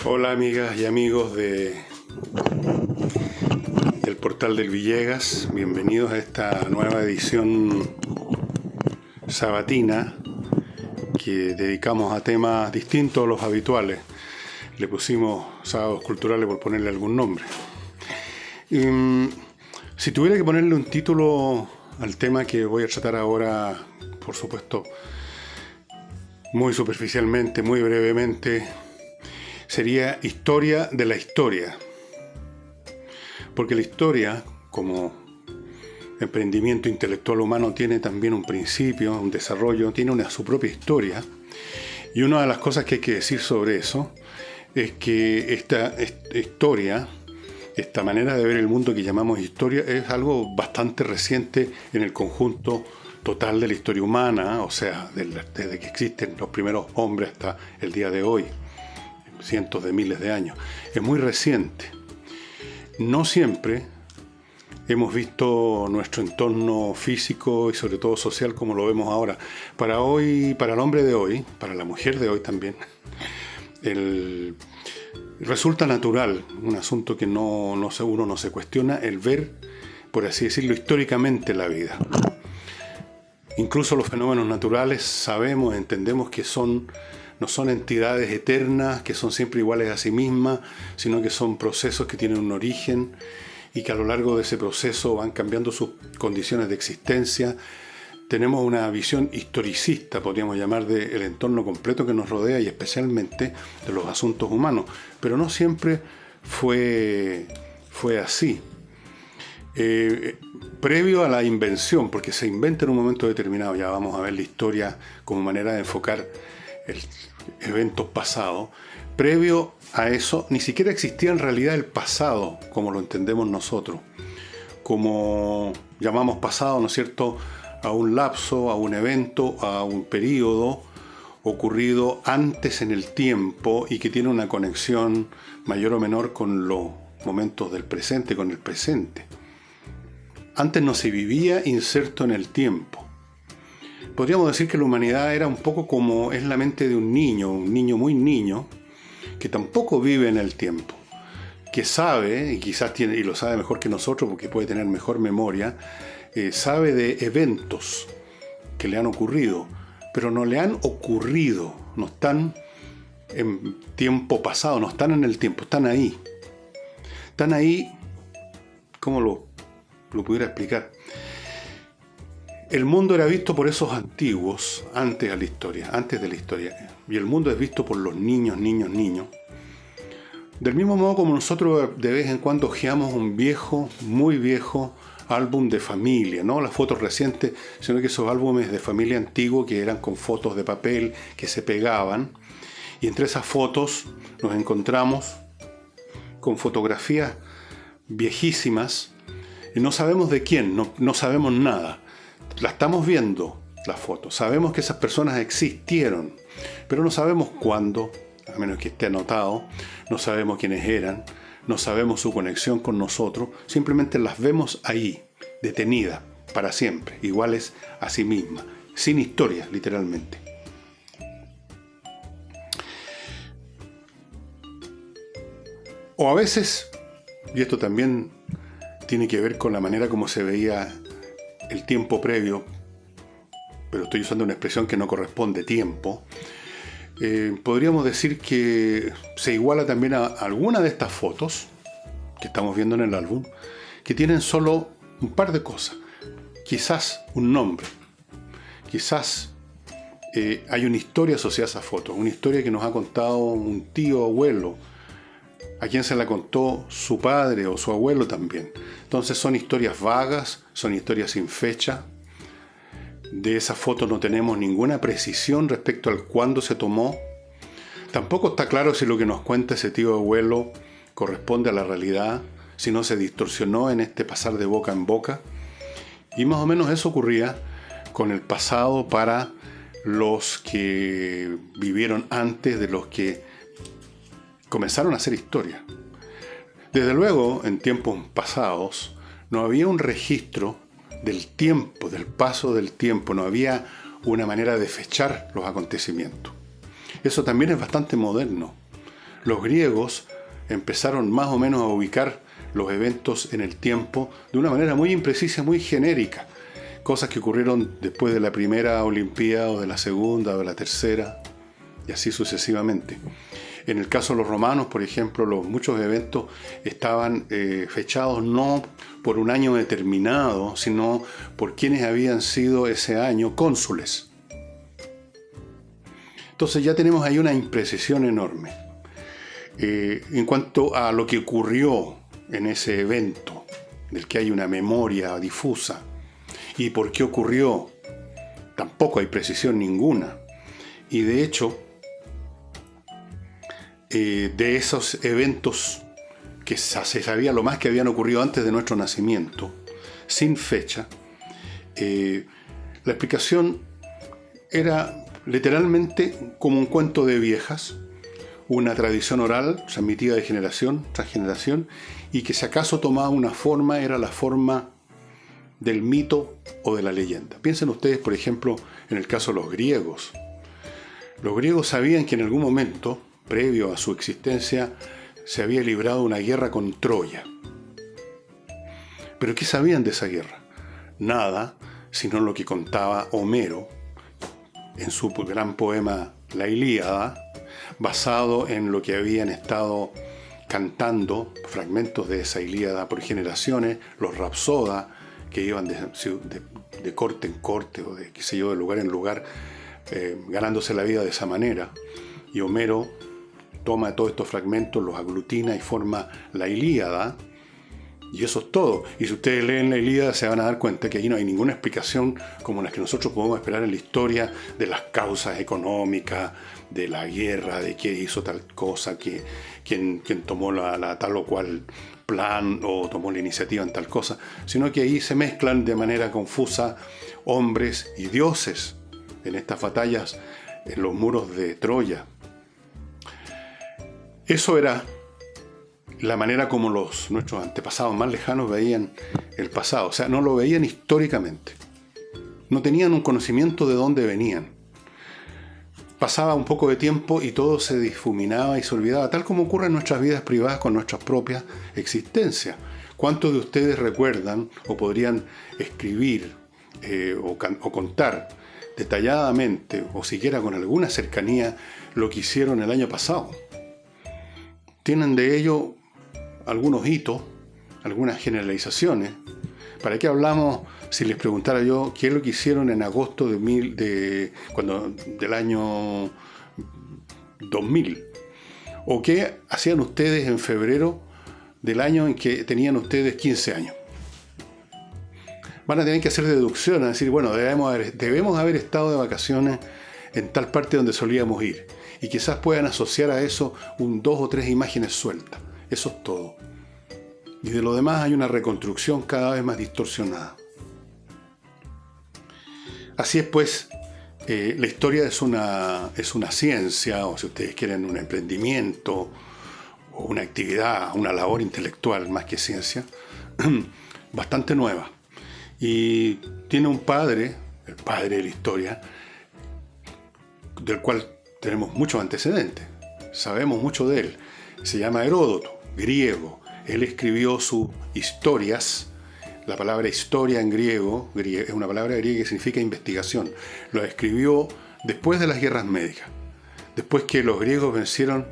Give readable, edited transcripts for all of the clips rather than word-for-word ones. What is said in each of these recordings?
Hola amigas y amigos del portal del Villegas, bienvenidos a esta nueva edición sabatina que dedicamos a temas distintos a los habituales. Le pusimos Sábados Culturales por ponerle algún nombre. Si tuviera que ponerle un título al tema que voy a tratar ahora, por supuesto, muy superficialmente, muy brevemente, sería Historia de la Historia. Porque la historia, como emprendimiento intelectual humano, tiene también un principio, un desarrollo, tiene su propia historia. Y una de las cosas que hay que decir sobre eso es que esta historia, esta manera de ver el mundo que llamamos historia, es algo bastante reciente en el conjunto total de la historia humana, o sea, desde que existen los primeros hombres hasta el día de hoy, cientos de miles de años. Es muy reciente. No siempre hemos visto nuestro entorno físico y sobre todo social como lo vemos ahora. Para hoy, para el hombre de hoy, para la mujer de hoy también, resulta natural, un asunto que uno no se cuestiona, el ver, por así decirlo, históricamente la vida. Incluso los fenómenos naturales sabemos, entendemos que no son entidades eternas, que son siempre iguales a sí mismas, sino que son procesos que tienen un origen y que a lo largo de ese proceso van cambiando sus condiciones de existencia. Tenemos una visión historicista, podríamos llamar, del entorno completo que nos rodea y especialmente de los asuntos humanos, pero no siempre fue así. Previo a la invención, porque se inventa en un momento determinado, ya vamos a ver la historia como manera de enfocar eventos pasados. Previo a eso, ni siquiera existía en realidad el pasado, como lo entendemos nosotros, como llamamos pasado, ¿no es cierto?, a un lapso, a un evento, a un periodo ocurrido antes en el tiempo y que tiene una conexión mayor o menor con los momentos del presente, con el presente. Antes no se vivía inserto en el tiempo. Podríamos decir que la humanidad era un poco como es la mente de un niño muy niño, que tampoco vive en el tiempo, que sabe, y quizás y lo sabe mejor que nosotros porque puede tener mejor memoria, sabe de eventos que le han ocurrido, pero no le han ocurrido, no están en tiempo pasado, no están en el tiempo, están ahí. Están ahí, ¿cómo lo pudiera explicar? El mundo era visto por esos antiguos, antes de la historia, y el mundo es visto por los niños. Del mismo modo como nosotros de vez en cuando hojeamos un viejo, muy viejo álbum de familia, no las fotos recientes, sino que esos álbumes de familia antiguos que eran con fotos de papel que se pegaban, y entre esas fotos nos encontramos con fotografías viejísimas, y no sabemos de quién, no sabemos nada. La estamos viendo, la foto. Sabemos que esas personas existieron, pero no sabemos cuándo, a menos que esté anotado, no sabemos quiénes eran, no sabemos su conexión con nosotros, simplemente las vemos ahí, detenidas, para siempre, iguales a sí mismas, sin historia, literalmente. O a veces, y esto también tiene que ver con la manera como se veía el tiempo previo, pero estoy usando una expresión que no corresponde tiempo, podríamos decir que se iguala también a alguna de estas fotos que estamos viendo en el álbum, que tienen solo un par de cosas, quizás un nombre, quizás hay una historia asociada a esas fotos, una historia que nos ha contado un tío o abuelo, a quien se la contó su padre o su abuelo también. Entonces son historias vagas, son historias sin fecha. De esa foto no tenemos ninguna precisión respecto al cuándo se tomó. Tampoco está claro si lo que nos cuenta ese tío abuelo corresponde a la realidad, si no se distorsionó en este pasar de boca en boca. Y más o menos eso ocurría con el pasado para los que vivieron antes de los que comenzaron a hacer historia. Desde luego, en tiempos pasados, no había un registro del tiempo, del paso del tiempo, no había una manera de fechar los acontecimientos. Eso también es bastante moderno. Los griegos empezaron más o menos a ubicar los eventos en el tiempo de una manera muy imprecisa, muy genérica. Cosas que ocurrieron después de la primera Olimpiada, o de la segunda, o de la tercera, y así sucesivamente. En el caso de los romanos, por ejemplo, muchos eventos estaban fechados no por un año determinado, sino por quienes habían sido ese año cónsules. Entonces ya tenemos ahí una imprecisión enorme. En cuanto a lo que ocurrió en ese evento, del que hay una memoria difusa, y por qué ocurrió, tampoco hay precisión ninguna. Y de hecho, de esos eventos que se sabía lo más que habían ocurrido antes de nuestro nacimiento, sin fecha, la explicación era literalmente como un cuento de viejas, una tradición oral transmitida de generación tras generación, y que si acaso tomaba una forma, era la forma del mito o de la leyenda. Piensen ustedes, por ejemplo, en el caso de los griegos. Los griegos sabían que en algún momento, previo a su existencia, se había librado una guerra con Troya. ¿Pero qué sabían de esa guerra? Nada, sino lo que contaba Homero en su gran poema La Ilíada, basado en lo que habían estado cantando fragmentos de esa Ilíada por generaciones, los rapsodas que iban de corte en corte o de, qué sé yo, de lugar en lugar, ganándose la vida de esa manera. Y Homero toma todos estos fragmentos, los aglutina y forma la Ilíada, y eso es todo. Y si ustedes leen la Ilíada se van a dar cuenta que ahí no hay ninguna explicación como las que nosotros podemos esperar en la historia de las causas económicas, de la guerra, de qué hizo tal cosa, quién tomó la tal o cual plan o tomó la iniciativa en tal cosa, sino que ahí se mezclan de manera confusa hombres y dioses en estas batallas en los muros de Troya. Eso era la manera como nuestros antepasados más lejanos veían el pasado. O sea, no lo veían históricamente. No tenían un conocimiento de dónde venían. Pasaba un poco de tiempo y todo se difuminaba y se olvidaba, tal como ocurre en nuestras vidas privadas con nuestras propias existencias. ¿Cuántos de ustedes recuerdan o podrían escribir o contar detalladamente o siquiera con alguna cercanía lo que hicieron el año pasado? Tienen de ello algunos hitos, algunas generalizaciones. ¿Para qué hablamos si les preguntara yo qué es lo que hicieron en agosto del año 2000? ¿O qué hacían ustedes en febrero del año en que tenían ustedes 15 años? Van a tener que hacer deducciones, decir, bueno, debemos haber estado de vacaciones en tal parte donde solíamos ir. Y quizás puedan asociar a eso 2 o 3 imágenes sueltas. Eso es todo. Y de lo demás hay una reconstrucción cada vez más distorsionada. Así es pues, la historia es una ciencia, o si ustedes quieren, un emprendimiento, o una actividad, una labor intelectual más que ciencia, bastante nueva. Y tiene un padre, el padre de la historia, del cual tenemos muchos antecedentes, sabemos mucho de él. Se llama Heródoto, griego. Él escribió sus historias. La palabra historia en griego es una palabra griega que significa investigación. Lo escribió después de las guerras médicas, después que los griegos vencieron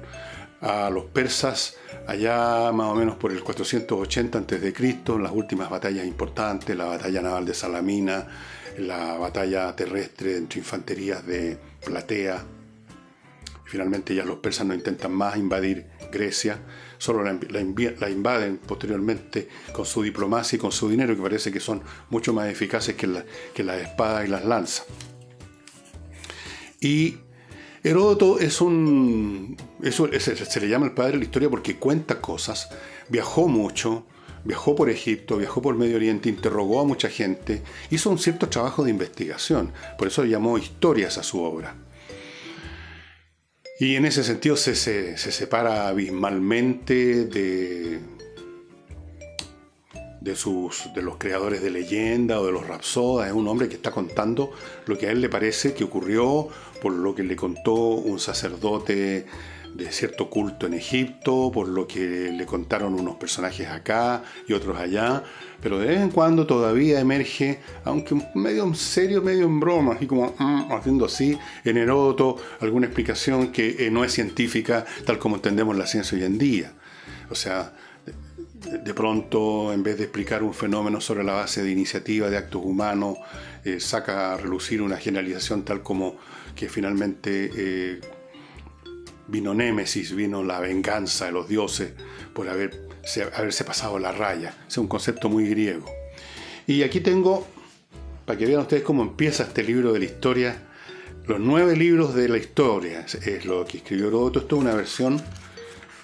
a los persas allá más o menos por el 480 a.C., las últimas batallas importantes, la batalla naval de Salamina, la batalla terrestre entre infanterías de Platea. Finalmente ya los persas no intentan más invadir Grecia, solo la invaden posteriormente con su diplomacia y con su dinero, que parece que son mucho más eficaces que las espadas y las lanzas. Y Heródoto se le llama el padre de la historia porque cuenta cosas, viajó mucho, viajó por Egipto, viajó por Medio Oriente, interrogó a mucha gente, hizo un cierto trabajo de investigación, por eso llamó historias a su obra. Y en ese sentido se separa abismalmente de los creadores de leyenda o de los rapsodas. Es un hombre que está contando lo que a él le parece que ocurrió por lo que le contó un sacerdote de cierto culto en Egipto, por lo que le contaron unos personajes acá y otros allá, pero de vez en cuando todavía emerge, aunque medio en serio, medio en broma, así como haciendo así, en Heródoto, alguna explicación que no es científica, tal como entendemos la ciencia hoy en día. O sea, de pronto, en vez de explicar un fenómeno sobre la base de iniciativa de actos humanos, saca a relucir una generalización tal como que finalmente vino Némesis, vino la venganza de los dioses por haberse pasado la raya. Es un concepto muy griego. Y aquí tengo, para que vean ustedes cómo empieza este libro de la historia, los 9 libros de la historia. Es lo que escribió Heródoto. Esto es una versión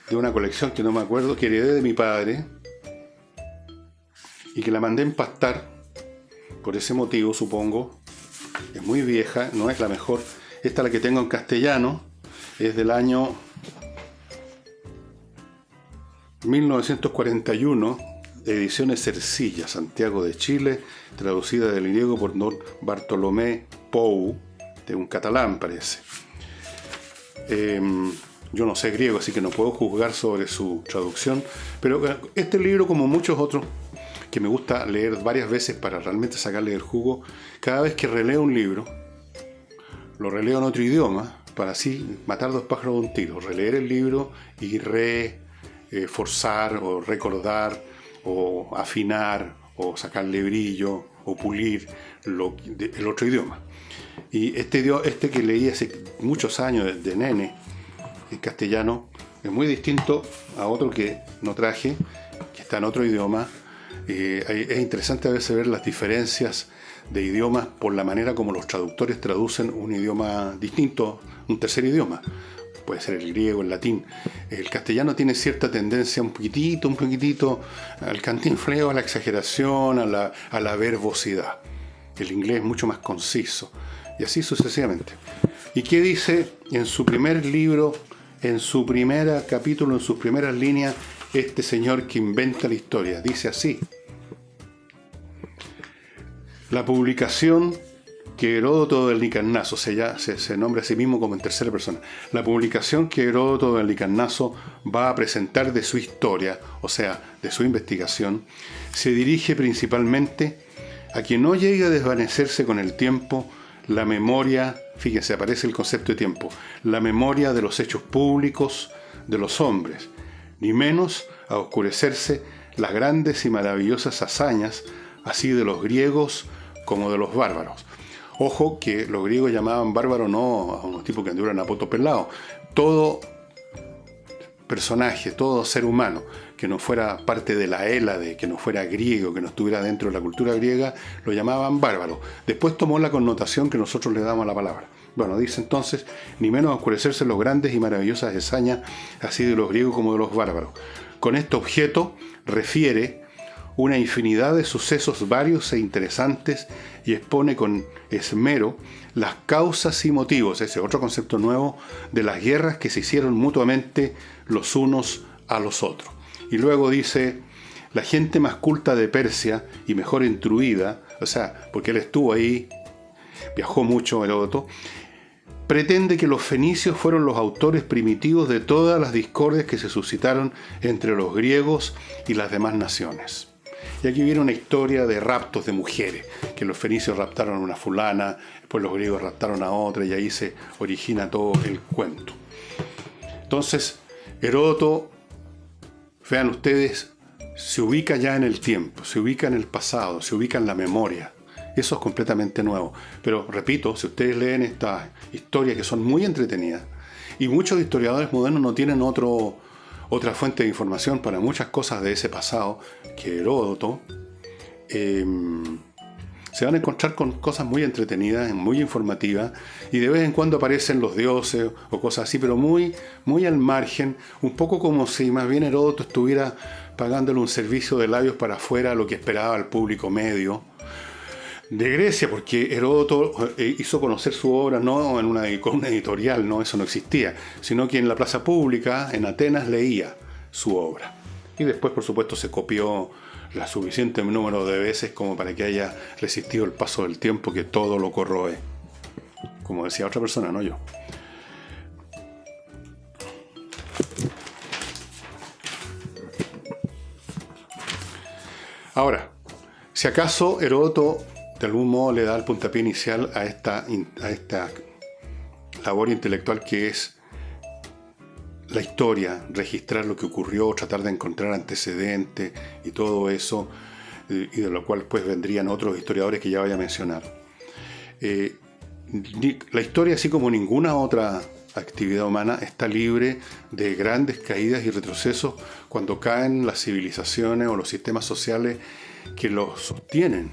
de una colección que no me acuerdo, que heredé de mi padre y que la mandé empastar por ese motivo, supongo. Es muy vieja, no es la mejor. Esta es la que tengo en castellano, es del año 1941, ediciones Cercilla, Santiago de Chile, traducida del griego por don Bartolomé Pou, de un catalán parece. Yo no sé griego, así que no puedo juzgar sobre su traducción, pero este libro, como muchos otros, que me gusta leer varias veces para realmente sacarle el jugo, cada vez que releo un libro, lo releo en otro idioma, para así matar 2 pájaros de un tiro, releer el libro y reforzar o recordar o afinar o sacarle brillo o pulir el otro idioma. Y este que leí hace muchos años de nene, en castellano, es muy distinto a otro que no traje, que está en otro idioma. Es interesante a veces ver las diferencias de idiomas por la manera como los traductores traducen un idioma distinto, un tercer idioma. Puede ser el griego, el latín. El castellano tiene cierta tendencia un poquitito al cantinfleo, a la exageración, a la verbosidad. El inglés es mucho más conciso. Y así sucesivamente. ¿Y qué dice en su primer libro, en su primer capítulo, en sus primeras líneas, este señor que inventa la historia? Dice así: la publicación que Heródoto del Licarnaso, se nombra a sí mismo como en tercera persona, la publicación que Heródoto del Licarnaso va a presentar de su historia, o sea, de su investigación, se dirige principalmente a que no llegue a desvanecerse con el tiempo la memoria, fíjense, aparece el concepto de tiempo, la memoria de los hechos públicos de los hombres, ni menos a oscurecerse las grandes y maravillosas hazañas, así de los griegos como de los bárbaros. Ojo que los griegos llamaban bárbaro no a unos tipos que anduran a poto pelado. Todo personaje, todo ser humano que no fuera parte de la Hélade, que no fuera griego, que no estuviera dentro de la cultura griega, lo llamaban bárbaro. Después tomó la connotación que nosotros le damos a la palabra. Bueno, dice entonces, ni menos a oscurecerse los grandes y maravillosas hazañas, así de los griegos como de los bárbaros. Con este objeto refiere una infinidad de sucesos varios e interesantes y expone con esmero las causas y motivos, ese otro concepto nuevo, de las guerras que se hicieron mutuamente los unos a los otros. Y luego dice, la gente más culta de Persia y mejor instruida, o sea, porque él estuvo ahí, viajó mucho Heródoto, pretende que los fenicios fueron los autores primitivos de todas las discordias que se suscitaron entre los griegos y las demás naciones. Y aquí viene una historia de raptos de mujeres, que los fenicios raptaron a una fulana, después los griegos raptaron a otra, y ahí se origina todo el cuento. Entonces, Heródoto, vean ustedes, se ubica ya en el tiempo, se ubica en el pasado, se ubica en la memoria. Eso es completamente nuevo. Pero, repito, si ustedes leen estas historias que son muy entretenidas, y muchos historiadores modernos no tienen otra fuente de información para muchas cosas de ese pasado que Heródoto, se van a encontrar con cosas muy entretenidas, muy informativas, y de vez en cuando aparecen los dioses o cosas así, pero muy, muy al margen, un poco como si más bien Heródoto estuviera pagándole un servicio de labios para afuera a lo que esperaba el público medio de Grecia, porque Heródoto hizo conocer su obra no con una editorial, no, eso no existía, sino que en la plaza pública, en Atenas, leía su obra. Y después, por supuesto, se copió la suficiente número de veces como para que haya resistido el paso del tiempo, que todo lo corroe. Como decía otra persona, no yo. Ahora, si acaso Heródoto de algún modo le da el puntapié inicial a esta labor intelectual que es la historia, registrar lo que ocurrió, tratar de encontrar antecedentes y todo eso, y de lo cual pues vendrían otros historiadores que ya voy a mencionar. La historia, así como ninguna otra actividad humana, está libre de grandes caídas y retrocesos cuando caen las civilizaciones o los sistemas sociales que los sostienen.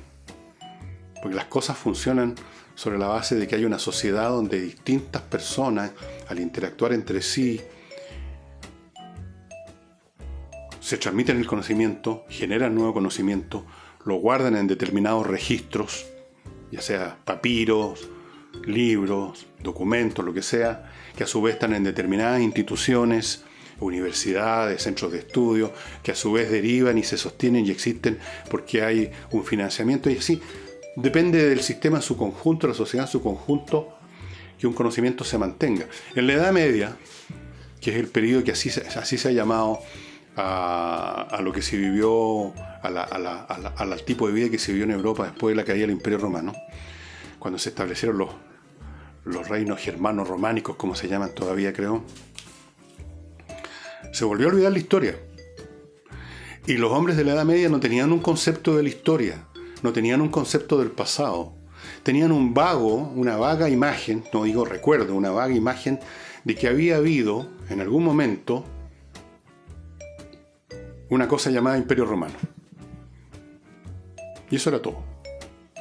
Porque las cosas funcionan sobre la base de que hay una sociedad donde distintas personas, al interactuar entre sí, se transmiten el conocimiento, generan nuevo conocimiento, lo guardan en determinados registros, ya sea papiros, libros, documentos, lo que sea, que a su vez están en determinadas instituciones, universidades, centros de estudio, que a su vez derivan y se sostienen y existen porque hay un financiamiento y así. Depende del sistema en su conjunto, la sociedad en su conjunto, que un conocimiento se mantenga. En la Edad Media, que es el periodo que así se ha llamado a lo que se vivió, al tipo de vida que se vivió en Europa después de la caída del Imperio Romano, cuando se establecieron los reinos germanos románicos, como se llaman todavía, creo, se volvió a olvidar la historia. Y los hombres de la Edad Media no tenían un concepto de la historia, no tenían un concepto del pasado. Tenían una vaga imagen, no digo recuerdo, una vaga imagen de que había habido, en algún momento, una cosa llamada Imperio Romano. Y eso era todo.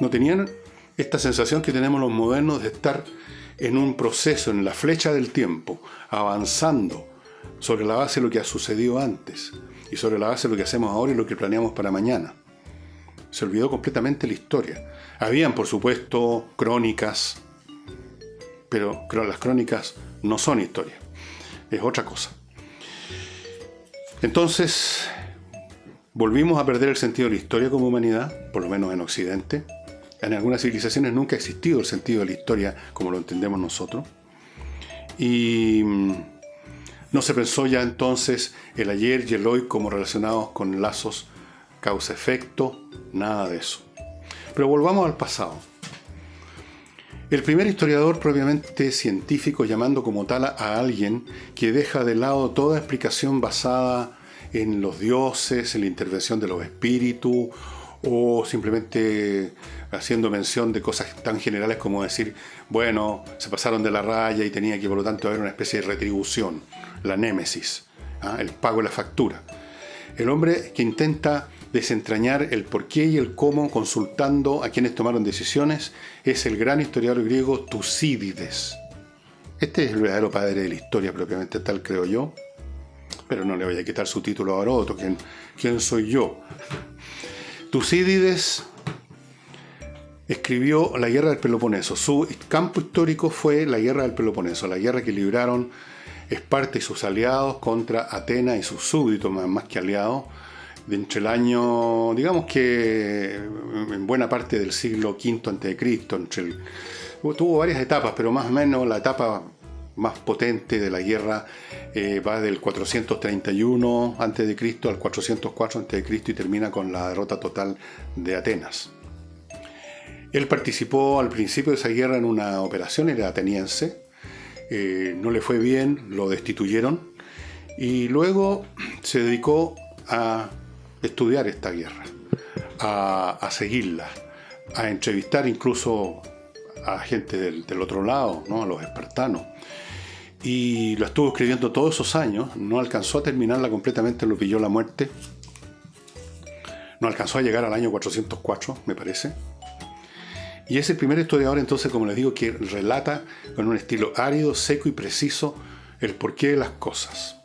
No tenían esta sensación que tenemos los modernos de estar en un proceso, en la flecha del tiempo, avanzando sobre la base de lo que ha sucedido antes y sobre la base de lo que hacemos ahora y lo que planeamos para mañana. Se olvidó completamente la historia. Habían, por supuesto, crónicas, pero las crónicas no son historia, es otra cosa. Entonces, volvimos a perder el sentido de la historia como humanidad, por lo menos en Occidente. En algunas civilizaciones nunca ha existido el sentido de la historia como lo entendemos nosotros. Y no se pensó ya entonces el ayer y el hoy como relacionados con lazos causa-efecto, nada de eso. Pero volvamos al pasado. El primer historiador propiamente científico, llamando como tal a alguien que deja de lado toda explicación basada en los dioses, en la intervención de los espíritus, o simplemente haciendo mención de cosas tan generales como decir, bueno, se pasaron de la raya y tenía que por lo tanto haber una especie de retribución, la némesis, el pago de la factura. El hombre que intenta desentrañar el porqué y el cómo consultando a quienes tomaron decisiones es el gran historiador griego Tucídides. Este es el verdadero padre de la historia propiamente tal, creo yo, pero no le voy a quitar su título a Heródoto. ¿Quién soy yo? Tucídides escribió La Guerra del Peloponeso. Su campo histórico fue la Guerra del Peloponeso, la guerra que libraron Esparta y sus aliados contra Atenas y sus súbditos, más que aliados, entre el año, digamos que en buena parte del siglo V a.C. Tuvo varias etapas, pero más o menos la etapa más potente de la guerra va del 431 a.C. al 404 a.C. y termina con la derrota total de Atenas. Él participó al principio de esa guerra en una operación, era ateniense, no le fue bien, lo destituyeron y luego se dedicó a estudiar esta guerra, a seguirla, a entrevistar incluso a gente del otro lado, ¿no? A los espartanos. Y lo estuvo escribiendo todos esos años, no alcanzó a terminarla completamente, lo pilló la muerte. No alcanzó a llegar al año 404, me parece. Y es el primer historiador, entonces, como les digo, que relata con un estilo árido, seco y preciso el porqué de las cosas.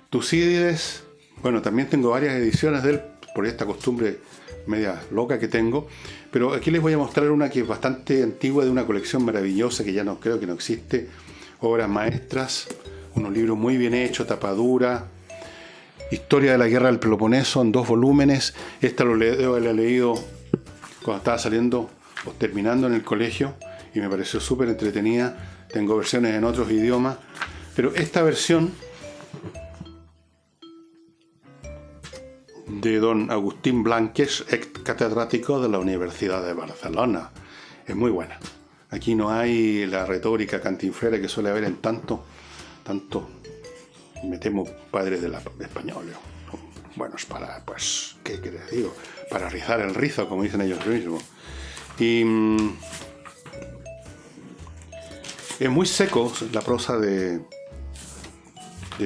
Tucídides, bueno, también tengo varias ediciones de él por esta costumbre media loca que tengo, pero aquí les voy a mostrar una que es bastante antigua, de una colección maravillosa que ya no creo que no existe, obras maestras, unos libros muy bien hechos, tapadura, Historia de la Guerra del Peloponeso en 2 volúmenes. Esta lo debo haber leído cuando estaba saliendo o terminando en el colegio y me pareció súper entretenida. Tengo versiones en otros idiomas, pero esta versión de don Agustín Blanques, ex catedrático de la Universidad de Barcelona. Es muy buena. Aquí no hay la retórica cantinflera que suele haber en tanto, me temo, padres de la españoles. Bueno, es para, pues, ¿qué les digo? Para rizar el rizo, como dicen ellos mismos. Y es muy seco la prosa de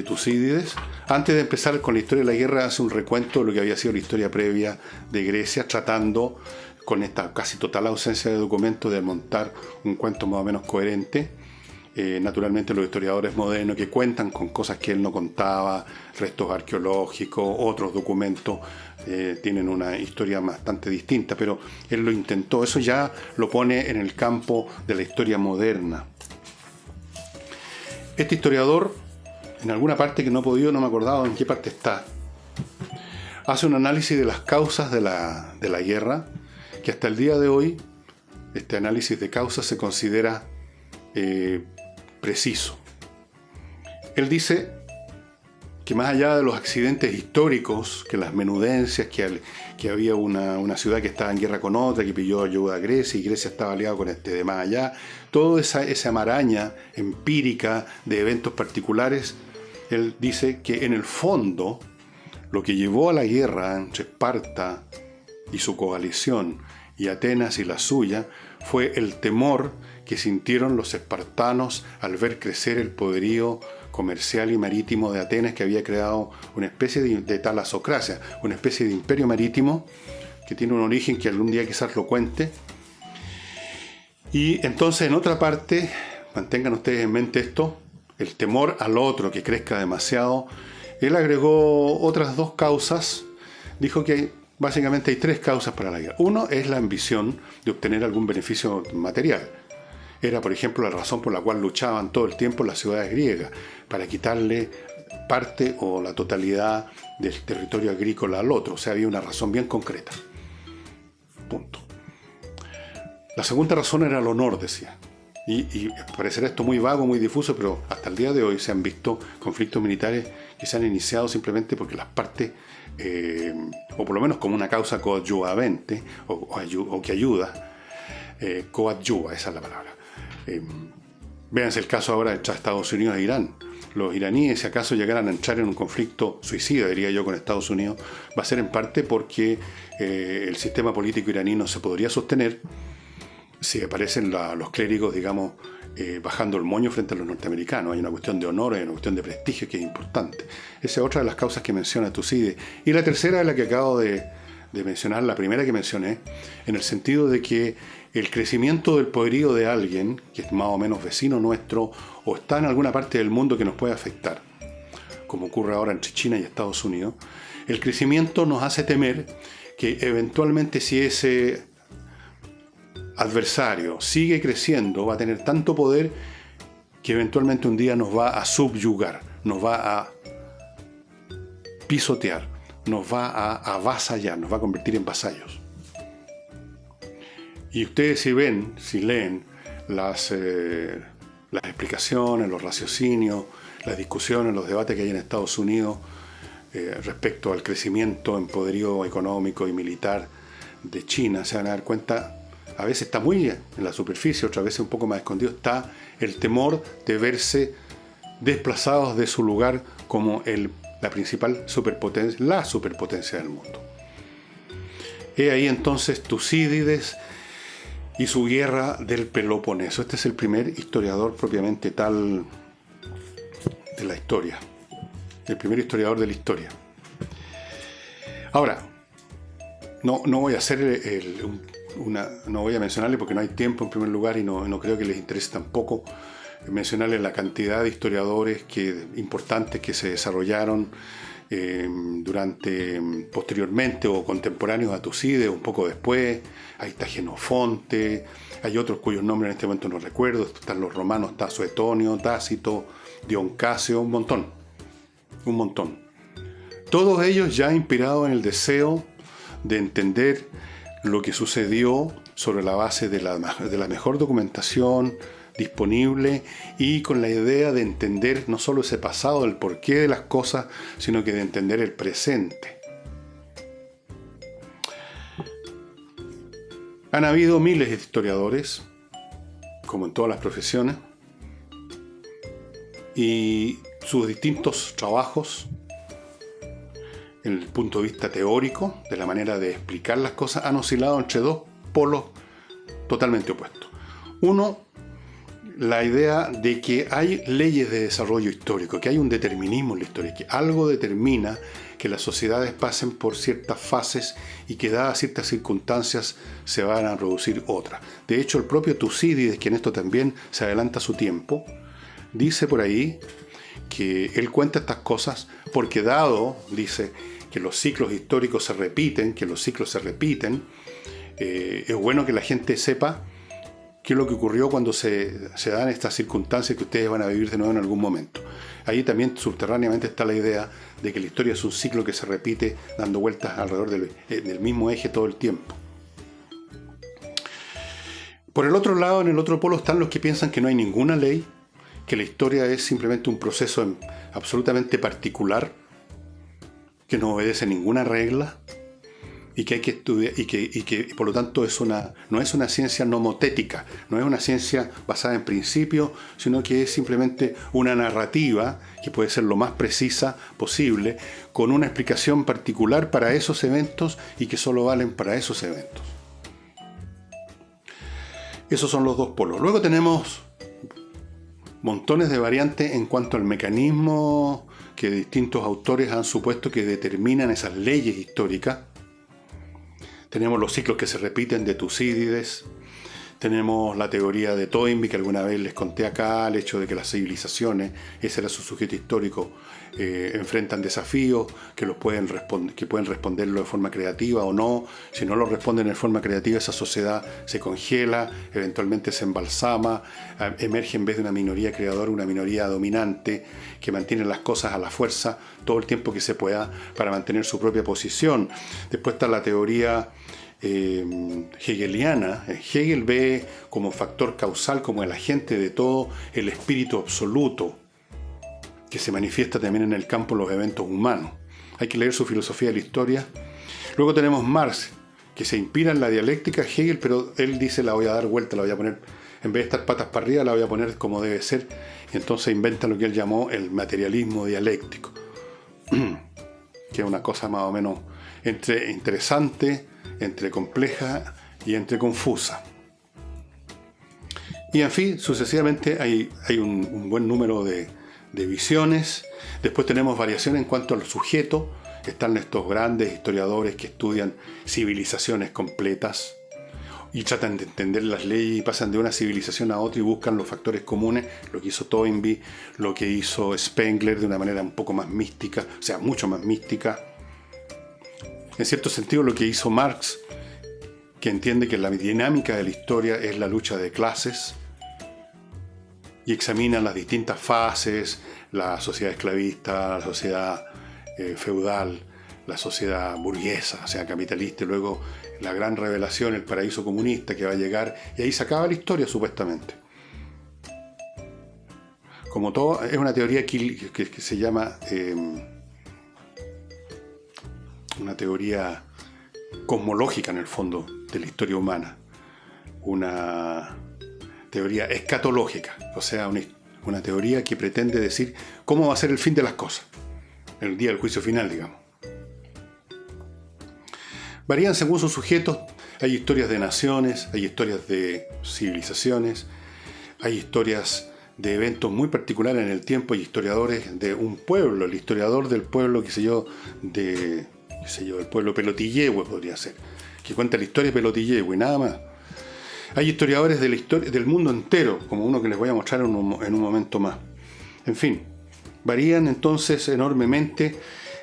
Tucídides. Antes de empezar con la historia de la guerra, hace un recuento de lo que había sido la historia previa de Grecia, tratando, con esta casi total ausencia de documentos, de montar un cuento más o menos coherente. Naturalmente los historiadores modernos que cuentan con cosas que él no contaba, restos arqueológicos, otros documentos, tienen una historia bastante distinta, pero él lo intentó. Eso ya lo pone en el campo de la historia moderna. Este historiador, en alguna parte que no he podido, no me acordaba en qué parte está, hace un análisis de las causas de la guerra, que hasta el día de hoy, este análisis de causas se considera preciso. Él dice que más allá de los accidentes históricos, que las menudencias, que había una ciudad que estaba en guerra con otra, que pidió ayuda a Grecia, y Grecia estaba aliada con de más allá, toda esa maraña empírica de eventos particulares, él dice que en el fondo lo que llevó a la guerra entre Esparta y su coalición y Atenas y la suya fue el temor que sintieron los espartanos al ver crecer el poderío comercial y marítimo de Atenas, que había creado una especie de talasocracia, una especie de imperio marítimo que tiene un origen que algún día quizás lo cuente. Y entonces, en otra parte, mantengan ustedes en mente esto, el temor al otro que crezca demasiado. Él agregó otras dos causas. Dijo que básicamente hay tres causas para la guerra. Uno es la ambición de obtener algún beneficio material. Era, por ejemplo, la razón por la cual luchaban todo el tiempo las ciudades griegas, para quitarle parte o la totalidad del territorio agrícola al otro. O sea, había una razón bien concreta. Punto. La segunda razón era el honor, decía. Y parecerá esto muy vago, muy difuso, pero hasta el día de hoy se han visto conflictos militares que se han iniciado simplemente porque las partes, o por lo menos como una causa coadyuvante, o que ayuda, coadyuva, esa es la palabra. Véanse el caso ahora entre Estados Unidos e Irán. Los iraníes, si acaso llegaran a entrar en un conflicto suicida, diría yo, con Estados Unidos, va a ser en parte porque el sistema político iraní no se podría sostener si aparecen los clérigos, digamos, bajando el moño frente a los norteamericanos. Hay una cuestión de honor, hay una cuestión de prestigio que es importante. Esa es otra de las causas que menciona Tucídides. Y la tercera es la que acabo de mencionar, la primera que mencioné, en el sentido de que el crecimiento del poderío de alguien, que es más o menos vecino nuestro, o está en alguna parte del mundo que nos puede afectar, como ocurre ahora entre China y Estados Unidos, el crecimiento nos hace temer que eventualmente, si ese adversario sigue creciendo, va a tener tanto poder que eventualmente un día nos va a subyugar, nos va a pisotear, nos va a avasallar, nos va a convertir en vasallos. Y ustedes si leen las explicaciones, los raciocinios, las discusiones, los debates que hay en Estados Unidos respecto al crecimiento en poderío económico y militar de China, se van a dar cuenta, a veces está muy en la superficie, otras veces un poco más escondido, está el temor de verse desplazados de su lugar como la principal superpotencia, la superpotencia del mundo. He ahí entonces Tucídides y su guerra del Peloponeso. Este es el primer historiador propiamente tal de la historia, el primer historiador de la historia. Ahora, no voy a hacer no voy a mencionarle porque no hay tiempo en primer lugar y no creo que les interese tampoco mencionarle la cantidad de historiadores importantes que se desarrollaron posteriormente o contemporáneos a Tucídides, un poco después. Ahí está Genofonte, hay otros cuyos nombres en este momento no recuerdo, están los romanos, está Suetonio, Tácito, Dion Casio, un montón. Todos ellos ya inspirados en el deseo de entender lo que sucedió sobre la base de la mejor documentación disponible y con la idea de entender no solo ese pasado, el porqué de las cosas, sino que de entender el presente. Han habido miles de historiadores, como en todas las profesiones, y sus distintos trabajos, en el punto de vista teórico, de la manera de explicar las cosas, han oscilado entre dos polos totalmente opuestos. Uno, la idea de que hay leyes de desarrollo histórico, que hay un determinismo en la historia, que algo determina que las sociedades pasen por ciertas fases y que dadas ciertas circunstancias se van a producir otras. De hecho, el propio Tucídides, que en esto también se adelanta su tiempo, dice por ahí que él cuenta estas cosas porque dado, dice, que los ciclos históricos se repiten, es bueno que la gente sepa qué es lo que ocurrió cuando se dan estas circunstancias que ustedes van a vivir de nuevo en algún momento. Ahí también subterráneamente está la idea de que la historia es un ciclo que se repite dando vueltas alrededor del mismo eje todo el tiempo. Por el otro lado, en el otro polo están los que piensan que no hay ninguna ley, que la historia es simplemente un proceso absolutamente particular, que no obedece ninguna regla, y que hay que estudiar, y que por lo tanto no es una ciencia nomotética, no es una ciencia basada en principios, sino que es simplemente una narrativa que puede ser lo más precisa posible, con una explicación particular para esos eventos y que solo valen para esos eventos. Esos son los dos polos. Luego tenemos montones de variantes en cuanto al mecanismo que distintos autores han supuesto que determinan esas leyes históricas. Tenemos los ciclos que se repiten de Tucídides, tenemos la teoría de Toynbee, que alguna vez les conté acá, el hecho de que las civilizaciones, ese era su sujeto histórico, enfrentan desafíos que pueden responderlo de forma creativa o no. Si no lo responden de forma creativa, esa sociedad se congela, eventualmente se embalsama, emerge en vez de una minoría creadora, una minoría dominante que mantiene las cosas a la fuerza todo el tiempo que se pueda para mantener su propia posición. Después está la teoría hegeliana. Hegel ve como factor causal, como el agente de todo, el espíritu absoluto que se manifiesta también en el campo de los eventos humanos. Hay que leer su filosofía de la historia. Luego tenemos Marx, que se inspira en la dialéctica Hegel, pero él dice: la voy a dar vuelta, la voy a poner, en vez de estar patas para arriba, la voy a poner como debe ser, y entonces inventa lo que él llamó el materialismo dialéctico, que es una cosa más o menos entre interesante, entre compleja y entre confusa. Y en fin, sucesivamente hay un buen número de visiones. Después tenemos variaciones en cuanto al sujeto. Están estos grandes historiadores que estudian civilizaciones completas y tratan de entender las leyes y pasan de una civilización a otra y buscan los factores comunes, lo que hizo Toynbee, lo que hizo Spengler de una manera un poco más mística, o sea, mucho más mística. En cierto sentido, lo que hizo Marx, que entiende que la dinámica de la historia es la lucha de clases y examina las distintas fases, la sociedad esclavista, la sociedad feudal, la sociedad burguesa, o sea, capitalista, y luego la gran revelación, el paraíso comunista que va a llegar, y ahí se acaba la historia supuestamente. Como todo, es una teoría que se llama una teoría cosmológica en el fondo de la historia humana, una teoría escatológica, o sea, una teoría que pretende decir cómo va a ser el fin de las cosas, el día del juicio final, digamos. Varían según sus sujetos. Hay historias de naciones, hay historias de civilizaciones, hay historias de eventos muy particulares en el tiempo, hay historiadores de un pueblo, el historiador del pueblo, del pueblo Pelotillehue podría ser, que cuenta la historia de Pelotillehue y nada más. Hay historiadores de la historia del mundo entero, como uno que les voy a mostrar en un momento más. En fin, varían entonces enormemente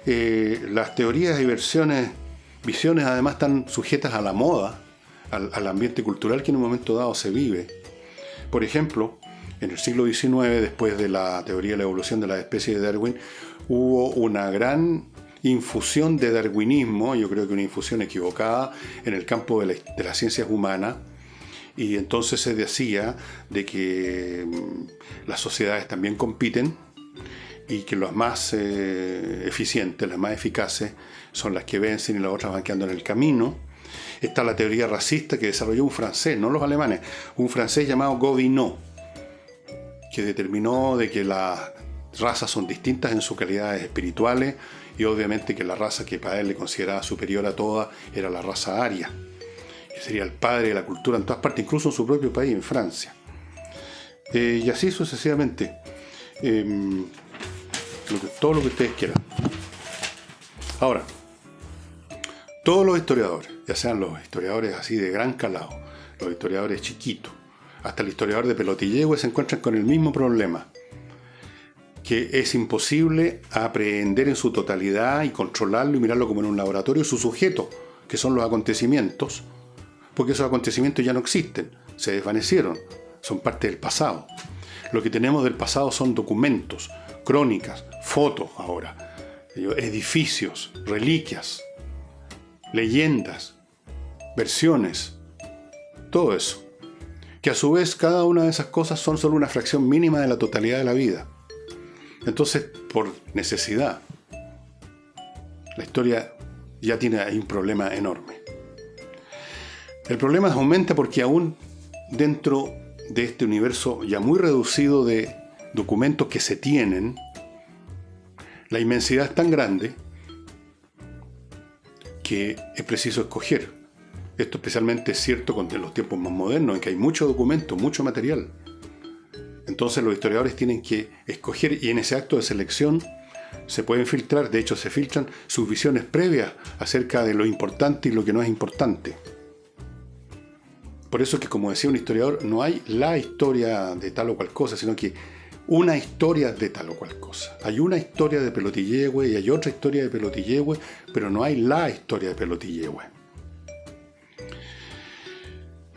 las teorías y visiones además están sujetas a la moda, al ambiente cultural que en un momento dado se vive. Por ejemplo, en el siglo XIX, después de la teoría de la evolución de las especies de Darwin, hubo una gran infusión de darwinismo, yo creo que una infusión equivocada, en el campo de las ciencias humanas, y entonces se decía de que las sociedades también compiten y que las más eficientes, las más eficaces son las que vencen y las otras van quedando en el camino. Está la teoría racista que desarrolló un francés, no los alemanes, un francés llamado Gobineau, que determinó de que las razas son distintas en sus calidades espirituales y obviamente que la raza que para él le consideraba superior a todas era la raza aria, que sería el padre de la cultura en todas partes, incluso en su propio país, en Francia. Y así sucesivamente. Todo lo que ustedes quieran. Ahora, todos los historiadores, ya sean los historiadores así de gran calado, los historiadores chiquitos, hasta el historiador de Pelotillehue, se encuentran con el mismo problema, que es imposible aprehender en su totalidad y controlarlo y mirarlo como en un laboratorio su sujeto, que son los acontecimientos, porque esos acontecimientos ya no existen, se desvanecieron, son parte del pasado. Lo que tenemos del pasado son documentos, crónicas, fotos ahora, edificios, reliquias, leyendas, versiones, todo eso. Que a su vez cada una de esas cosas son solo una fracción mínima de la totalidad de la vida. Entonces, por necesidad, la historia ya tiene ahí un problema enorme. El problema aumenta porque aún dentro de este universo ya muy reducido de documentos que se tienen, la inmensidad es tan grande que es preciso escoger. Esto especialmente es cierto con los tiempos más modernos, en que hay mucho documento, mucho material. Entonces los historiadores tienen que escoger y en ese acto de selección se pueden filtrar, de hecho se filtran sus visiones previas acerca de lo importante y lo que no es importante. Por eso es que, como decía un historiador, no hay la historia de tal o cual cosa, sino que una historia de tal o cual cosa. Hay una historia de Pelotillehue y hay otra historia de Pelotillehue, pero no hay la historia de Pelotillehue.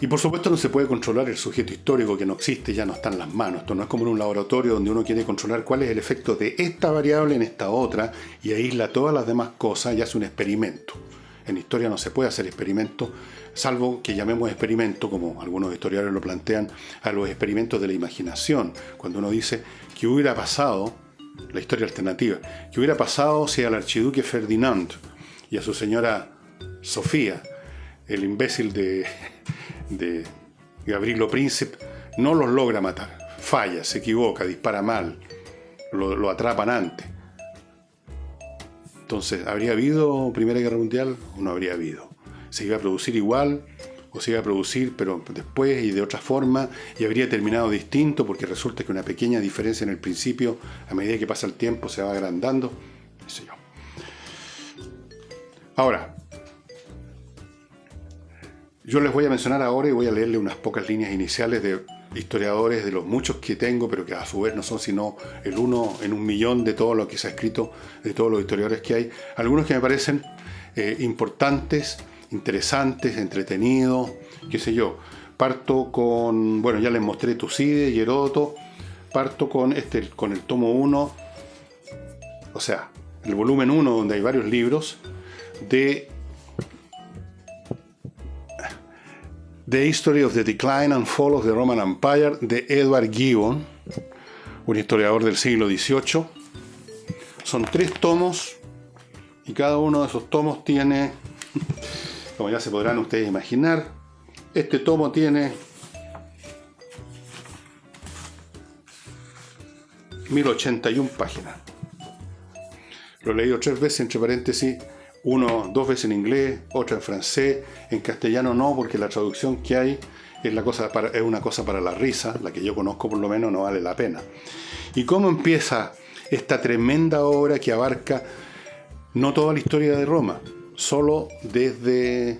Y por supuesto no se puede controlar el sujeto histórico que no existe, ya no está en las manos. Esto no es como en un laboratorio donde uno quiere controlar cuál es el efecto de esta variable en esta otra y aísla todas las demás cosas y hace un experimento. En historia no se puede hacer experimento, salvo que llamemos experimento, como algunos historiadores lo plantean, a los experimentos de la imaginación. Cuando uno dice que hubiera pasado, la historia alternativa, que hubiera pasado si al archiduque Ferdinand y a su señora Sofía, el imbécil de Gavrilo Princip, no los logra matar, falla, se equivoca, dispara mal, lo atrapan antes. Entonces, ¿habría habido Primera Guerra Mundial o no habría habido? ¿Se iba a producir igual o se iba a producir pero después y de otra forma y habría terminado distinto porque resulta que una pequeña diferencia en el principio, a medida que pasa el tiempo, se va agrandando? No sé yo. Ahora, yo les voy a mencionar ahora y voy a leerle unas pocas líneas iniciales de historiadores, de los muchos que tengo, pero que a su vez no son sino el uno en 1.000.000 de todo lo que se ha escrito, de todos los historiadores que hay. Algunos que me parecen importantes, interesantes, entretenidos, qué sé yo. Parto con, bueno, ya les mostré Tucídides y Heródoto. Parto con el tomo 1, o sea, el volumen 1, donde hay varios libros, de The History of the Decline and Fall of the Roman Empire, de Edward Gibbon, un historiador del siglo XVIII. Son 3 tomos y cada uno de esos tomos tiene, como ya se podrán ustedes imaginar, este tomo tiene 1081 páginas. Lo he leído 3 veces, entre paréntesis, 2 veces en inglés, otra en francés, en castellano no, porque la traducción que hay es una cosa para la risa, la que yo conozco por lo menos no vale la pena. ¿Y cómo empieza esta tremenda obra que abarca no toda la historia de Roma, solo en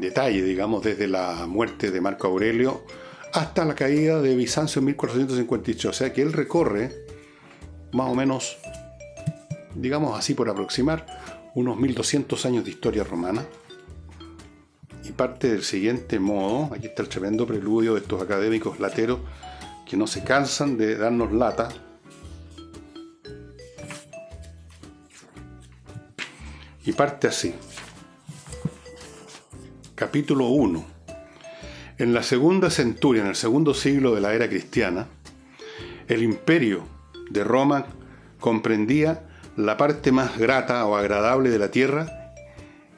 detalle, digamos, desde la muerte de Marco Aurelio hasta la caída de Bizancio en 1453? O sea que él recorre más o menos, digamos así por aproximar, unos 1200 años de historia romana, y parte del siguiente modo. Aquí está el tremendo preludio de estos académicos lateros que no se cansan de darnos lata. Y parte así. Capítulo 1. En la segunda centuria, en el segundo siglo de la era cristiana, el imperio de Roma comprendía la parte más grata o agradable de la tierra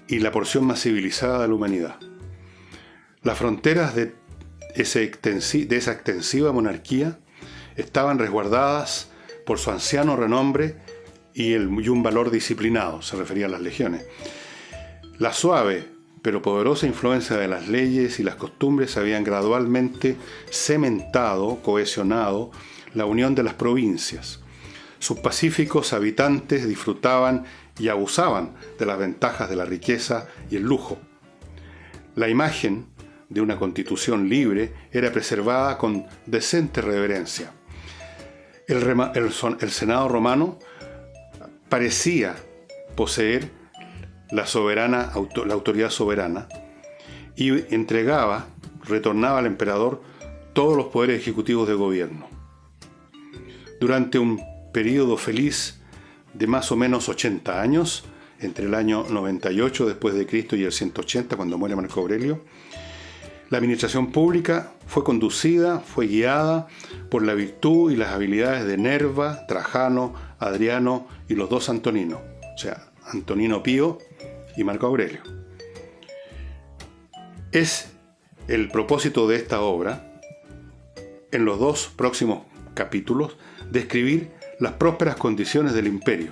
y la porción más civilizada de la humanidad. Las fronteras de esa extensiva monarquía estaban resguardadas por su anciano renombre y un valor disciplinado, se refería a las legiones. La suave pero poderosa influencia de las leyes y las costumbres habían gradualmente cementado, cohesionado la unión de las provincias. Sus pacíficos habitantes disfrutaban y abusaban de las ventajas de la riqueza y el lujo. La imagen de una constitución libre era preservada con decente reverencia. El Senado romano parecía poseer la autoridad soberana y retornaba al emperador todos los poderes ejecutivos de gobierno. Durante un período feliz de más o menos 80 años, entre el año 98 después de Cristo y el 180 cuando muere Marco Aurelio, la administración pública fue guiada por la virtud y las habilidades de Nerva, Trajano, Adriano y los dos Antoninos, o sea, Antonino Pío y Marco Aurelio. Es el propósito de esta obra, en los dos próximos capítulos, describir las prósperas condiciones del imperio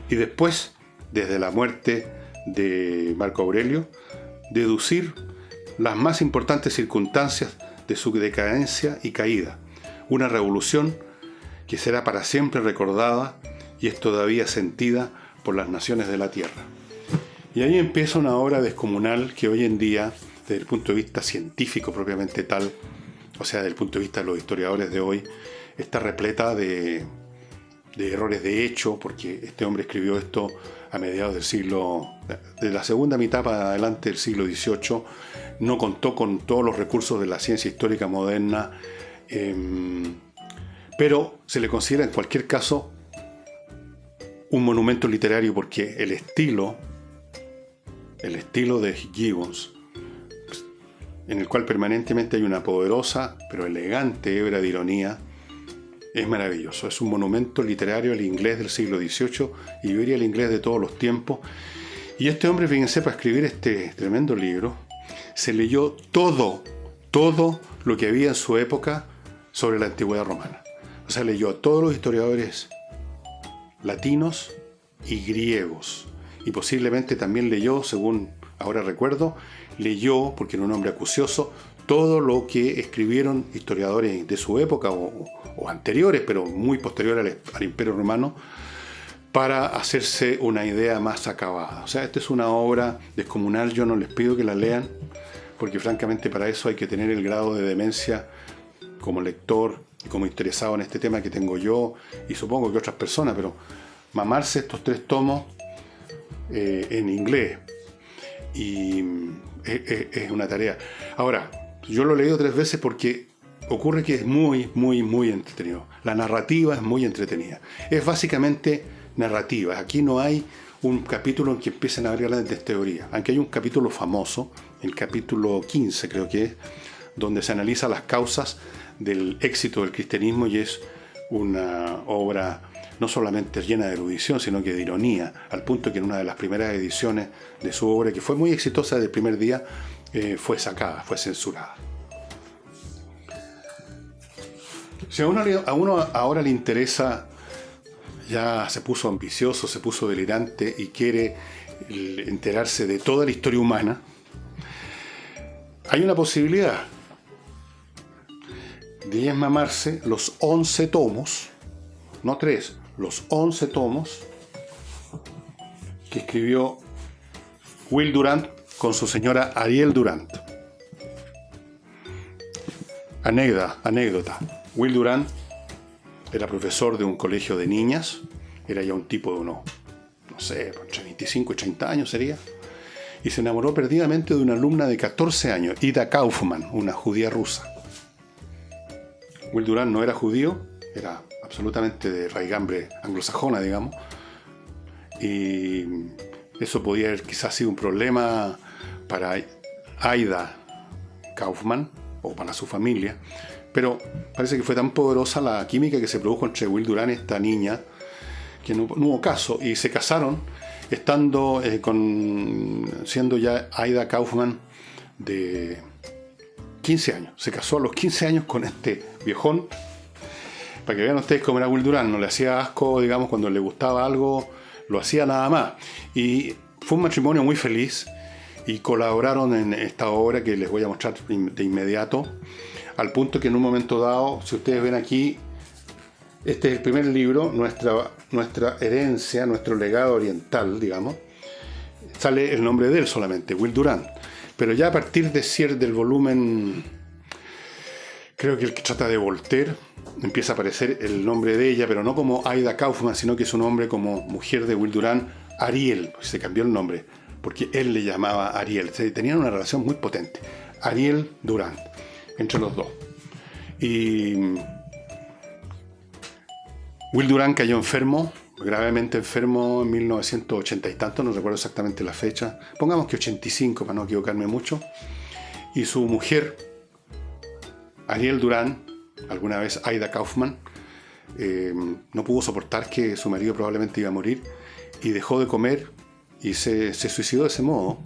y después, desde la muerte de Marco Aurelio, deducir las más importantes circunstancias de su decadencia y caída. Una revolución que será para siempre recordada y es todavía sentida por las naciones de la tierra. Y ahí empieza una obra descomunal que hoy en día, desde el punto de vista científico propiamente tal, o sea, desde el punto de vista de los historiadores de hoy, está repleta de errores de hecho, porque este hombre escribió esto a mediados de la segunda mitad para adelante del siglo XVIII, no contó con todos los recursos de la ciencia histórica moderna, pero se le considera en cualquier caso un monumento literario porque el estilo de Gibbons, en el cual permanentemente hay una poderosa pero elegante hebra de ironía, es maravilloso. Es un monumento literario al inglés del siglo XVIII y yo diría al inglés de todos los tiempos. Y este hombre, fíjense, para escribir este tremendo libro, se leyó todo lo que había en su época sobre la antigüedad romana. O sea, leyó a todos los historiadores latinos y griegos. Y posiblemente también leyó, según ahora recuerdo, porque era un hombre acucioso, todo lo que escribieron historiadores de su época o anteriores, pero muy posteriores al Imperio Romano, para hacerse una idea más acabada. O sea, esta es una obra descomunal. Yo no les pido que la lean, porque francamente para eso hay que tener el grado de demencia como lector y como interesado en este tema que tengo yo y supongo que otras personas, pero mamarse estos 3 tomos en inglés y es una tarea. Ahora, yo lo he leído 3 veces porque ocurre que es muy entretenido. La narrativa es muy entretenida. Es básicamente narrativa. Aquí no hay un capítulo en que empiecen a haber grandes teorías, aunque hay un capítulo famoso, el capítulo 15 creo que es, donde se analiza las causas del éxito del cristianismo y es una obra no solamente llena de erudición, sino que de ironía, al punto que en una de las primeras ediciones de su obra, que fue muy exitosa desde el primer día, fue censurada. Si a uno ahora le interesa, ya se puso ambicioso, se puso delirante y quiere enterarse de toda la historia humana, hay una posibilidad de mamarse los 11 tomos, no 3, los 11 tomos que escribió Will Durant con su señora Ariel Durant. Anécdota. Will Durant era profesor de un colegio de niñas, era ya un tipo de unos, no sé, entre 25 y 30 años sería, y se enamoró perdidamente de una alumna de 14 años, Ida Kaufman, una judía rusa. Will Durant no era judío, era absolutamente de raigambre anglosajona, digamos, y eso podía haber quizás sido un problema para Ida Kaufman o para su familia, pero parece que fue tan poderosa la química que se produjo entre Will Durant y esta niña que no hubo caso y se casaron estando siendo ya Aida Kaufman de 15 años. Se casó a los 15 años con este viejón. Para que vean ustedes cómo era Will Durant, no le hacía asco, digamos, cuando le gustaba algo, lo hacía nada más. Y fue un matrimonio muy feliz y colaboraron en esta obra que les voy a mostrar de inmediato, al punto que en un momento dado, si ustedes ven aquí, este es el primer libro, nuestra herencia, nuestro legado oriental, digamos, sale el nombre de él solamente, Will Durant. Pero ya a partir del volumen, creo que el que trata de Voltaire, empieza a aparecer el nombre de ella, pero no como Aida Kaufman, sino que su nombre como mujer de Will Durant, Ariel. Se cambió el nombre, porque él le llamaba Ariel. Tenían una relación muy potente. Ariel Durant, entre los dos. Y Will Durant cayó enfermo, gravemente enfermo en 1980 y tanto, no recuerdo exactamente la fecha. Pongamos que 85 para no equivocarme mucho. Y su mujer, Ariel Durant, alguna vez Aida Kaufman, no pudo soportar que su marido probablemente iba a morir y dejó de comer y se suicidó de ese modo.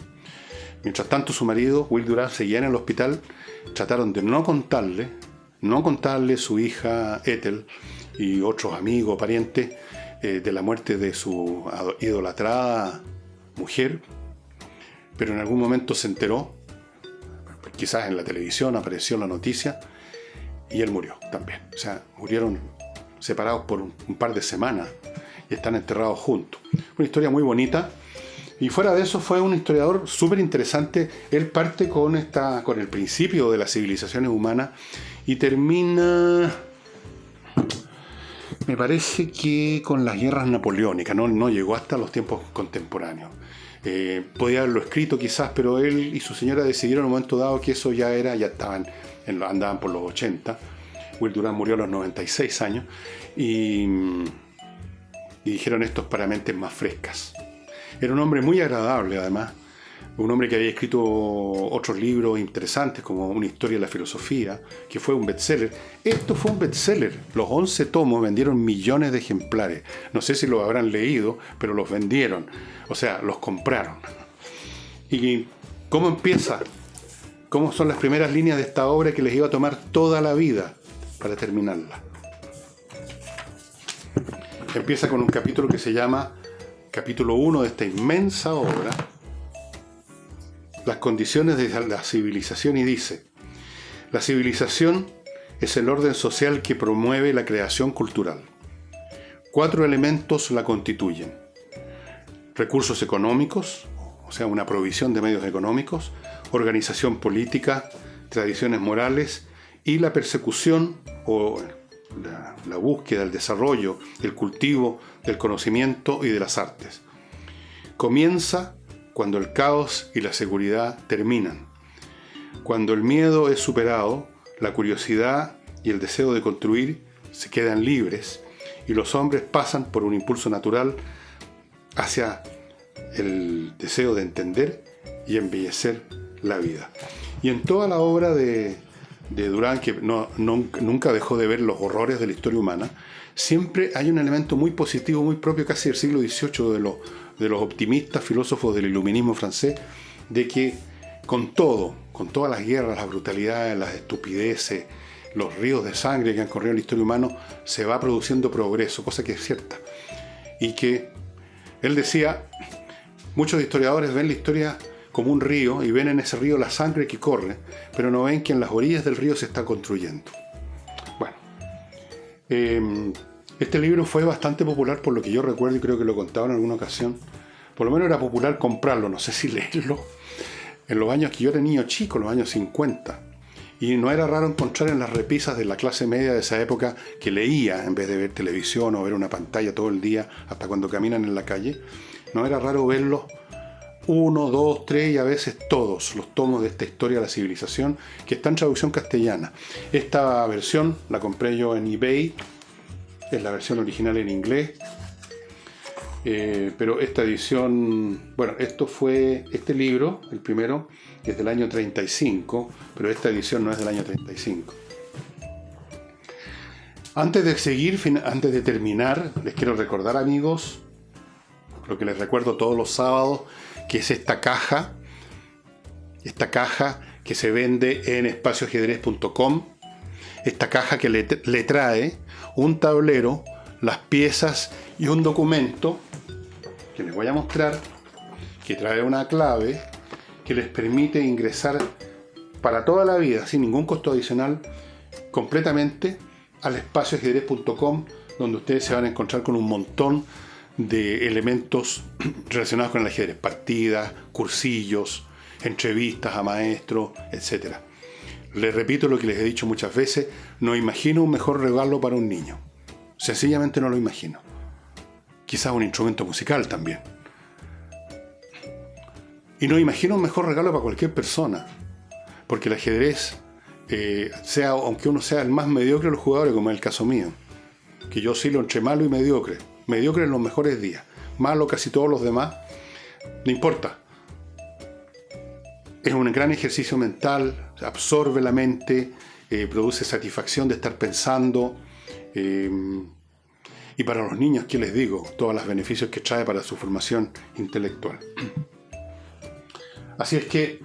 Mientras tanto su marido, Will Durant, seguía en el hospital. Trataron de no contarle su hija Ethel y otros amigos, parientes, de la muerte de su idolatrada mujer, pero en algún momento se enteró, quizás en la televisión apareció la noticia, y él murió también. O sea, murieron separados por un par de semanas y están enterrados juntos. Una historia muy bonita. Y fuera de eso fue un historiador súper interesante. Él parte con el principio de las civilizaciones humanas y termina, me parece que con las guerras napoleónicas. No llegó hasta los tiempos contemporáneos. Podía haberlo escrito quizás, pero él y su señora decidieron en un momento dado que eso ya andaban por los 80. Will Durant murió a los 96 años y dijeron, esto es para mentes más frescas. Era un hombre muy agradable, además, un hombre que había escrito otros libros interesantes como Una historia de la filosofía, que fue un bestseller. Esto fue un bestseller. Los 11 tomos vendieron millones de ejemplares. No sé si los habrán leído, pero los vendieron. O sea, los compraron. ¿Y cómo empieza? ¿Cómo son las primeras líneas de esta obra que les iba a tomar toda la vida para terminarla? Empieza con un capítulo que se llama capítulo 1 de esta inmensa obra, las condiciones de la civilización, y dice: la civilización es el orden social que promueve la creación cultural. 4 elementos la constituyen: recursos económicos, o sea, una provisión de medios económicos, organización política, tradiciones morales y la persecución o la búsqueda, el desarrollo, el cultivo del conocimiento y de las artes. Comienza cuando el caos y la seguridad terminan. Cuando el miedo es superado, la curiosidad y el deseo de construir se quedan libres y los hombres pasan por un impulso natural hacia el deseo de entender y embellecer la vida. Y en toda la obra de Durant, que nunca dejó de ver los horrores de la historia humana, siempre hay un elemento muy positivo, muy propio casi del siglo XVIII de los optimistas filósofos del iluminismo francés, de que con todas las guerras, las brutalidades, las estupideces, los ríos de sangre que han corrido en la historia humana, se va produciendo progreso, cosa que es cierta. Y que él decía, muchos historiadores ven la historia como un río y ven en ese río la sangre que corre, pero no ven que en las orillas del río se está construyendo. Bueno, este libro fue bastante popular por lo que yo recuerdo y creo que lo contaba en alguna ocasión. Por lo menos era popular comprarlo, no sé si leerlo, en los años que yo era niño chico, los años 50. Y no era raro encontrar en las repisas de la clase media de esa época que leía en vez de ver televisión o ver una pantalla todo el día hasta cuando caminan en la calle. No era raro verlos 1, 2, 3 y a veces todos los tomos de esta historia de la civilización, que está en traducción castellana. Esta versión la compré yo en eBay, es la versión original en inglés, pero esta edición, bueno, este libro, el primero, es del año 35, pero esta edición no es del año 35. Antes de terminar, les quiero recordar, amigos, Lo que les recuerdo todos los sábados, que es esta caja que se vende en espacioajedrez.com, esta caja que le trae un tablero, las piezas y un documento que les voy a mostrar, que trae una clave que les permite ingresar para toda la vida, sin ningún costo adicional, completamente al espacioajedrez.com, donde ustedes se van a encontrar con un montón de elementos relacionados con el ajedrez, partidas, cursillos, entrevistas a maestros, etc. Les repito lo que les he dicho muchas veces, no imagino un mejor regalo para un niño. Sencillamente no lo imagino. Quizás un instrumento musical también. Y no imagino un mejor regalo para cualquier persona, porque el ajedrez, aunque uno sea el más mediocre de los jugadores, como es el caso mío, que yo oscilo entre malo y mediocre en los mejores días, malo casi todos los demás, no importa. Es un gran ejercicio mental, absorbe la mente, produce satisfacción de estar pensando, y para los niños, ¿qué les digo? Todos los beneficios que trae para su formación intelectual. Así es que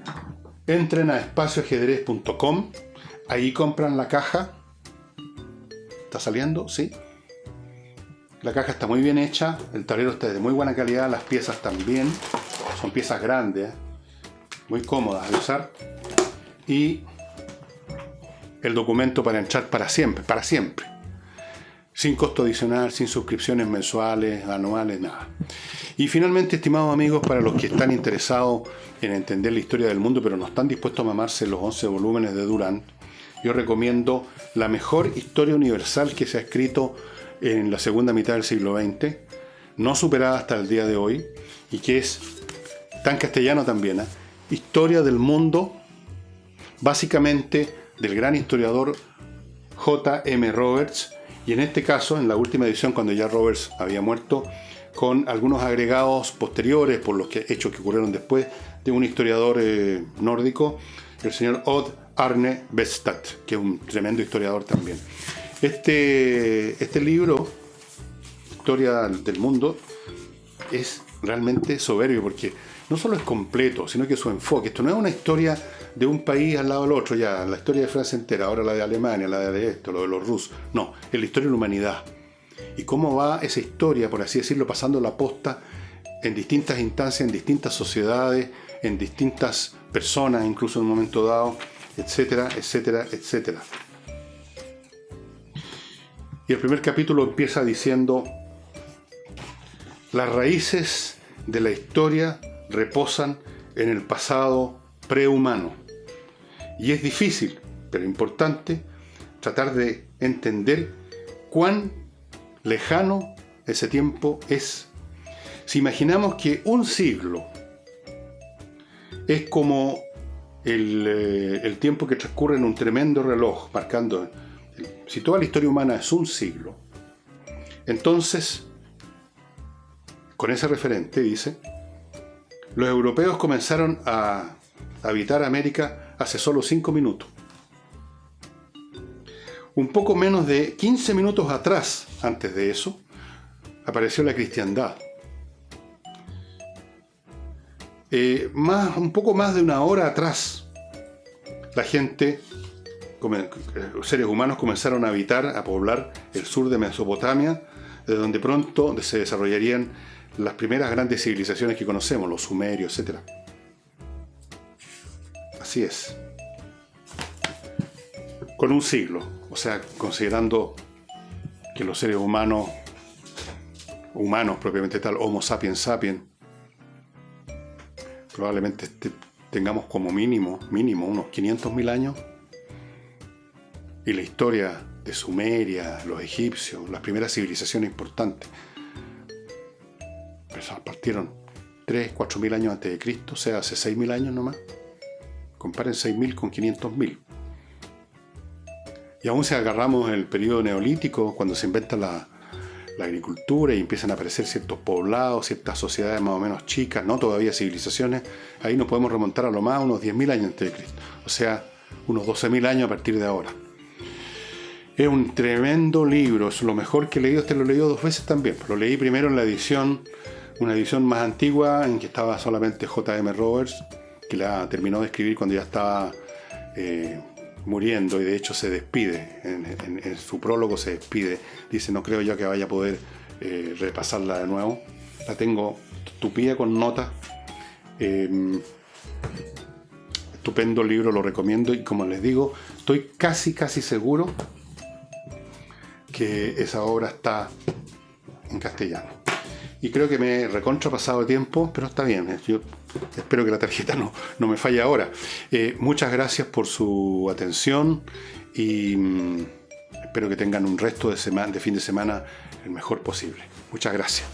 entren a espacioajedrez.com, ahí compran la caja. ¿Está saliendo? Sí. La caja está muy bien hecha, el tablero está de muy buena calidad, las piezas también, son piezas grandes, muy cómodas de usar, y el documento para entrar para siempre, sin costo adicional, sin suscripciones mensuales, anuales, nada. Y finalmente, estimados amigos, para los que están interesados en entender la historia del mundo pero no están dispuestos a mamarse los 11 volúmenes de Durant, yo recomiendo la mejor historia universal que se ha escrito en la segunda mitad del siglo XX, no superada hasta el día de hoy, y que es tan castellano también, Historia del mundo, básicamente del gran historiador J.M. Roberts, y en este caso, en la última edición, cuando ya Roberts había muerto, con algunos agregados posteriores por los hechos que ocurrieron después, de un historiador nórdico, el señor Odd Arne Bestad, que es un tremendo historiador también. Este libro, Historia del mundo, es realmente soberbio porque no solo es completo, sino que su enfoque, esto no es una historia de un país al lado del otro, ya la historia de Francia entera, ahora la de Alemania, la de esto, lo de los rusos, no, es la historia de la humanidad y cómo va esa historia, por así decirlo, pasando la posta en distintas instancias, en distintas sociedades, en distintas personas, incluso en un momento dado, etcétera, etcétera, etcétera. Y el primer capítulo empieza diciendo: las raíces de la historia reposan en el pasado prehumano. Y es difícil, pero importante, tratar de entender cuán lejano ese tiempo es. Si imaginamos que un siglo es como el tiempo que transcurre en un tremendo reloj, marcando, si toda la historia humana es un siglo, entonces, con ese referente, dice, los europeos comenzaron a habitar América hace solo 5 minutos. Un poco menos de 15 minutos atrás, antes de eso, apareció la cristiandad. Un poco más de una hora atrás, la gente, los seres humanos comenzaron a habitar, a poblar el sur de Mesopotamia, de donde pronto se desarrollarían las primeras grandes civilizaciones que conocemos, los sumerios, etc. Así es. Con un siglo, o sea, considerando que los seres humanos propiamente tal, Homo sapiens sapiens, probablemente tengamos como mínimo unos 500.000 años, y la historia de Sumeria, los egipcios, las primeras civilizaciones importantes, partieron 3.000-4.000 años antes de Cristo, o sea, hace 6.000 años nomás. Comparen 6.000 con 500.000. Y aún si agarramos el periodo neolítico, cuando se inventa la agricultura y empiezan a aparecer ciertos poblados, ciertas sociedades más o menos chicas, no todavía civilizaciones, ahí nos podemos remontar a lo más unos 10.000 años antes de Cristo, o sea, unos 12.000 años a partir de ahora. Es un tremendo libro, es lo mejor que he leído, lo he leído 2 veces también. Lo leí primero en la edición una edición más antigua en que estaba solamente J.M. Roberts, que la terminó de escribir cuando ya estaba muriendo, y de hecho se despide, en su prólogo se despide, dice: no creo yo que vaya a poder repasarla de nuevo. La tengo tupida con notas. Estupendo libro, lo recomiendo, y como les digo, estoy casi seguro que esa obra está en castellano. Y creo que me he recontrapasado de tiempo, pero está bien. Yo espero que la tarjeta no me falle ahora. Muchas gracias por su atención, y espero que tengan un resto de fin de semana el mejor posible. Muchas gracias.